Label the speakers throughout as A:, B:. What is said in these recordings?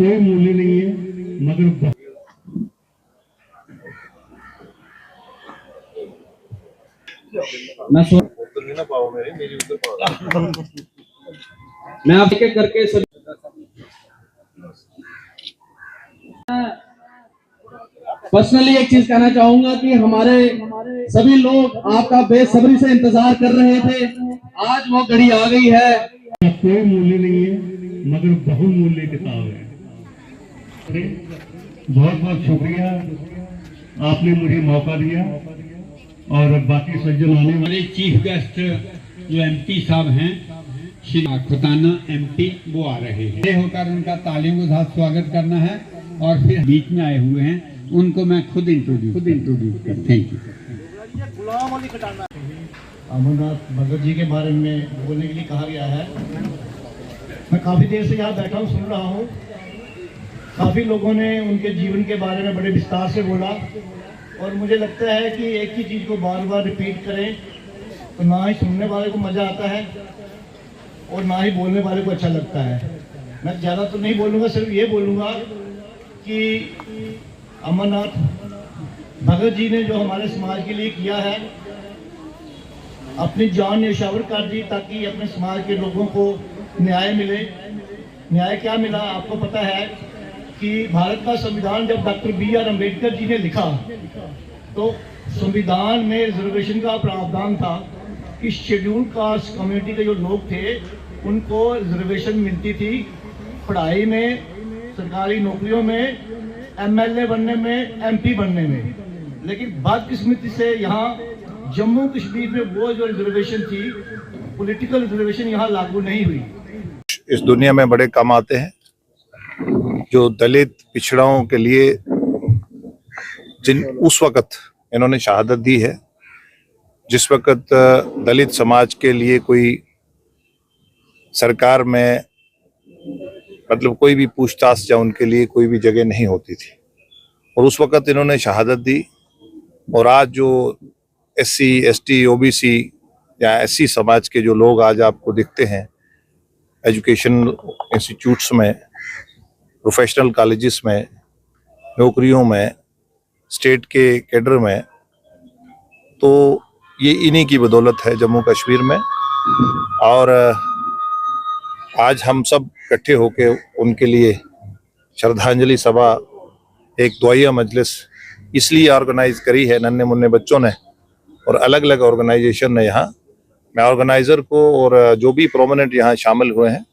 A: कोई मूल्य नहीं है, मगर
B: मैं आप एक करके पर्सनली एक चीज कहना चाहूंगा कि हमारे सभी लोग आपका बेसब्री से इंतजार कर रहे थे। आज वो घड़ी आ गई है।
A: कोई मूल्य नहीं है, मगर बहुमूल्य किताब है। बहुत बहुत शुक्रिया, आपने मुझे मौका दिया और बाकी सज्जन आने वाले
C: चीफ गेस्ट जो एमपी साहब हैं श्री खुताना एमपी, वो आ रहे हैं। होकर उनका तालियों के साथ स्वागत करना है और फिर बीच में आए हुए हैं उनको मैं खुद इंट्रोड्यूस कर। Thank you.
D: अमरनाथ भगत जी के बारे में बोलने के लिए कहा गया है। मैं काफ़ी देर से यहाँ बैठा हूँ, सुन रहा हूँ। काफ़ी लोगों ने उनके जीवन के बारे में बड़े विस्तार से बोला और मुझे लगता है कि एक ही चीज़ को बार बार रिपीट करें तो ना ही सुनने वाले को मज़ा आता है और ना ही बोलने वाले को अच्छा लगता है। मैं ज़्यादा तो नहीं बोलूँगा, सिर्फ ये बोलूँगा कि अमरनाथ भगत जी ने जो हमारे समाज के लिए किया है, अपनी जान न्यौछावर कर दी ताकि अपने समाज के लोगों को न्याय मिले। न्याय क्या मिला आपको पता है कि भारत का संविधान जब डॉक्टर BR अम्बेडकर जी ने लिखा तो संविधान में रिजर्वेशन का प्रावधान था कि शेड्यूल कास्ट कम्युनिटी के जो लोग थे उनको रिजर्वेशन मिलती थी पढ़ाई में, सरकारी नौकरियों में, MLA बनने में, MP बनने में। लेकिन बदकिस्मती से यहाँ जम्मू कश्मीर में वो जो रिजर्वेशन थी, पॉलिटिकल रिजर्वेशन यहाँ लागू नहीं हुई।
E: इस दुनिया में बड़े कम आते हैं जो दलित पिछड़ाओं के लिए जिन उस वक़्त इन्होंने शहादत दी है, जिस वक़्त दलित समाज के लिए कोई सरकार में मतलब कोई भी पूछताछ या उनके लिए कोई भी जगह नहीं होती थी, और उस वक़्त इन्होंने शहादत दी। और आज जो SC, ST, OBC या SC समाज के जो लोग आज आपको दिखते हैं एजुकेशन इंस्टीट्यूट्स में, प्रोफेशनल कॉलेजेस में, नौकरियों में, स्टेट के कैडर में, तो ये इन्हीं की बदौलत है जम्मू कश्मीर में। और आज हम सब इकट्ठे होके उनके लिए श्रद्धांजलि सभा, एक दुआया मजलिस इसलिए ऑर्गेनाइज करी है नन्हे मुन्ने बच्चों ने और अलग अलग ऑर्गेनाइजेशन ने। यहाँ मैं ऑर्गेनाइजर को और जो भी प्रोमिनेंट यहाँ शामिल हुए हैं,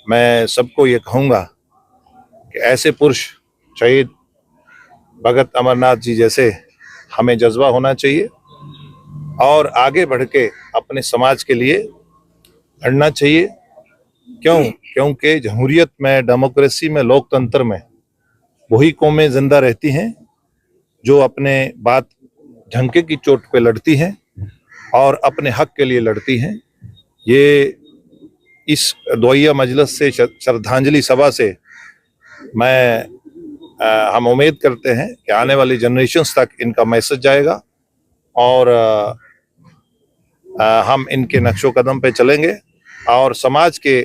E: मैं सबको ये कहूँगा कि ऐसे पुरुष शहीद भगत अमरनाथ जी जैसे हमें जज्बा होना चाहिए और आगे बढ़ के अपने समाज के लिए लड़ना चाहिए। क्योंकि जमहूरियत में, डेमोक्रेसी में, लोकतंत्र में वही कौमें जिंदा रहती हैं जो अपने बात ढंके की चोट पे लड़ती हैं और अपने हक के लिए लड़ती हैं। ये इस दुआया मजलिस से, श्रद्धांजलि सभा से हम उम्मीद करते हैं कि आने वाली जनरेशन्स तक इनका मैसेज जाएगा और हम इनके नक्शो कदम पे चलेंगे और समाज के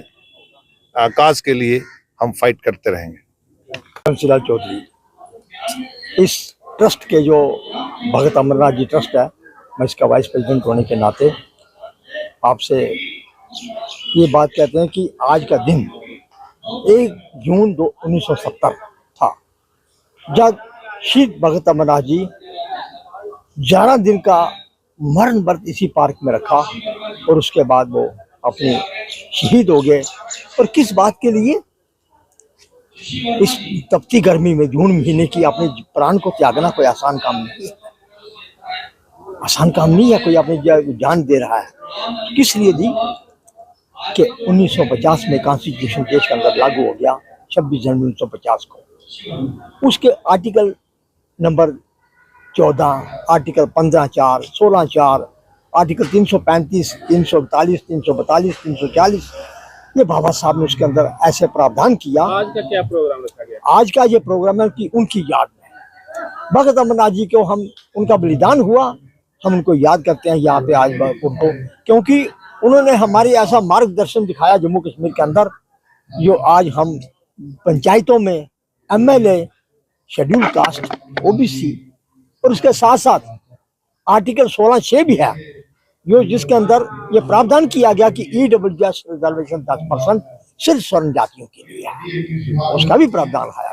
E: काज के लिए हम फाइट करते रहेंगे।
D: शमशीलाल चौधरी, इस ट्रस्ट के जो भगत अमरनाथ जी ट्रस्ट है, मैं इसका वाइस प्रेसिडेंट होने के नाते आपसे ये बात कहते हैं कि आज का दिन 1 जून 1970 था जब शहीद भगत अमरनाथ जी 11 दिन का मरण व्रत इसी पार्क में रखा और उसके बाद वो अपने शहीद हो गए। और किस बात के लिए? इस तपती गर्मी में जून महीने की अपने प्राण को त्यागना कोई आसान काम नहीं है, आसान काम नहीं है। कोई अपनी जान दे रहा है। किस लिए दी? कि 1950 में कॉन्स्टिट्यूशन देश के अंदर लागू हो गया 26 जनवरी 1950 को। उसके आर्टिकल नंबर 14, आर्टिकल 15(4), 16(4), आर्टिकल 335, 342, 342, 340, ये बाबा साहब ने उसके अंदर ऐसे प्रावधान किया।
B: आज का क्या प्रोग्राम रखा गया?
D: आज का ये प्रोग्राम है कि उनकी याद में भगत अमरनाथ जी को हम, उनका बलिदान हुआ, हम उनको याद करते हैं यहाँ पे आज उनको, क्योंकि उन्होंने हमारे ऐसा मार्गदर्शन दिखाया जम्मू कश्मीर के अंदर जो आज हम पंचायतों में एमएलए, शेड्यूल कास्ट, ओबीसी और उसके साथ साथ आर्टिकल 16(6) भी है, जो जिसके अंदर ये प्रावधान किया गया कि ईडब्ल्यूएस रिजर्वेशन 10% सिर्फ स्वर्ण जातियों के लिए है, उसका भी प्रावधान है।